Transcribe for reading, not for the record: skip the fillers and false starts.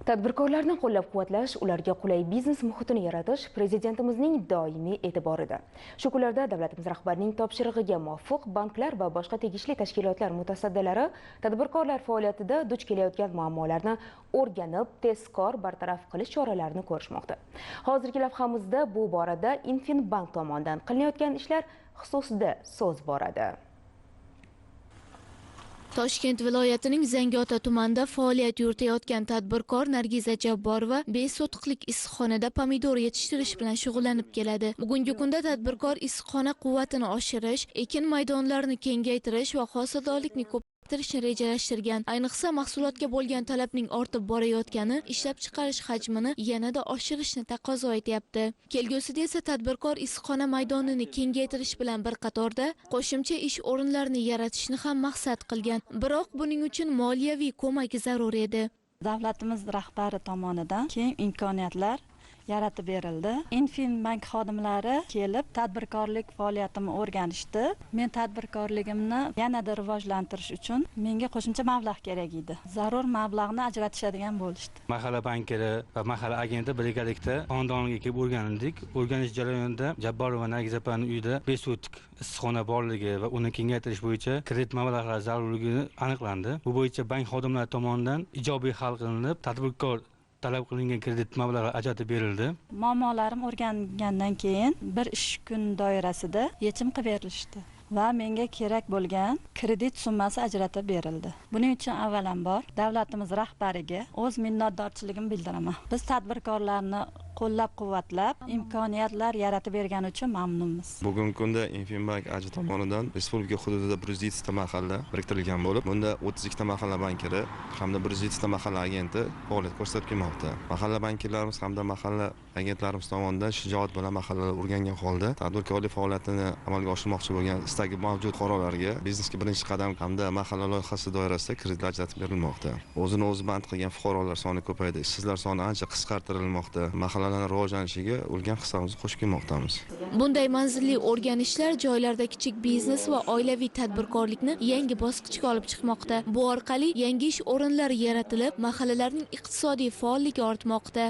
Tadbirkorlarni qo'llab-quvvatlash, ularga qulay biznes muhitini yaratish prezidentimizning doimiy e'tiborida. Shu kunlarda davlatimiz rahbarining topshirig'iga muvofiq banklar va boshqa tegishli tashkilotlar mutasaddilari tadbirkorlar faoliyatida duch kelayotgan muammolarni o'rganib, tezkor bartaraf qilish choralarini ko'rishmoqda. Hozirgi lavhamizda bu borada Infinbank tomonidan qilinayotgan ishlar xususida so'z boradi. Toshkent viloyatining Zangiota tumanida faoliyat yuritayotgan tadbirkor Nargiza Jabborova 5 sotixlik issiqxonada pomidor yetishtirish bilan shug'ullanib keladi. Bugungi kunda tadbirkor issiqxona quvvatini oshirish, ekin maydonlarini kengaytirish va hosildorlikni ko'paytirishni rejalashtirgan. Ayniqsa mahsulotga bo'lgan talabning ortib borayotgani ishlab chiqarish hajmini yanada oshirishni taqozo etyapti. Kelgusida esa tadbirkor issiqxona maydonini kengaytirish bilan bir qatorda qo'shimcha ish o'rinlarini yaratishni ham maqsad qilgan. Biroq buning uchun moliyaviy ko'mak zarur edi. Davlatimiz rahbari tomonidan keng imkoniyatlar yaratib berildi. Infinbank xodimlari kelib tadbirkorlik faoliyatimni o'rganishdi. Men tadbirkorligimni yanada rivojlantirish uchun menga qo'shimcha mablag' kerak edi. Zarur mablag'ni ajratishadigan bo'lishdi. Mahalla bankiri va mahalla agenti birgalikda xonadoniga kelib o'rgandik. O'rganish jarayonida Jabborova Nargiza opaning uyida 5 sotik issiqxona borligi va uni kengaytirish bo'yicha kredit mablag'lari zarurligi aniqlandi. Bu bo'yicha bank xodimlari tomonidan ijobiy hal qilinib, tadbirkor talab qilingan kredit mablag'lari ajratib berildi. Muammolarim o'rgangandan keyin bir ish kun doirasida yechim qilib berilishdi va menga kerak bo'lgan kredit summasi ajratib berildi. Buning uchun avvalambor davlatimiz rahbariga o'z minnatdorchiligimni bildiraman. Biz tadbirkorlarni qo'llab-quvvatlab, imkoniyatlar yaratib bergani uchun mamnunmiz. Bugungi kunda Infinbank AJ tomonidan respublika hududida 107 ta mahalla biriktirilgan bo'lib, bunda 32 ta mahalla bankiri hamda 107 ta mahalla agenti faoliyat ko'rsatib kelmoqda. Mahalla bankirlarimiz hamda mahalla agentlarimiz tomonidan shijoat bilan mahallalar o'rgangan holda tadbirkorlik faoliyatini amalga oshirmoqchi bo'lgan istagi mavjud fuqarolarga biznesga birinchi qadam hamda mahalla loyihasi doirasida kreditlar ajratib berilmoqda. O'zini o'zi band qilgan fuqarolar soni ko'paydi, ishsizlar soni ancha qisqartirilmoqda. Mahallalarning rivojlanishiga ulkan hissamizni qo'shib kelmoqdamiz. Bunday manzilli o'rganishlar joylarda kichik biznes va oilaviy tadbirkorlikni yangi bosqichga olib chiqmoqda. Bu orqali yangi ish o'rinlari yaratilib, mahallalarning iqtisodiy faolligi ortmoqda.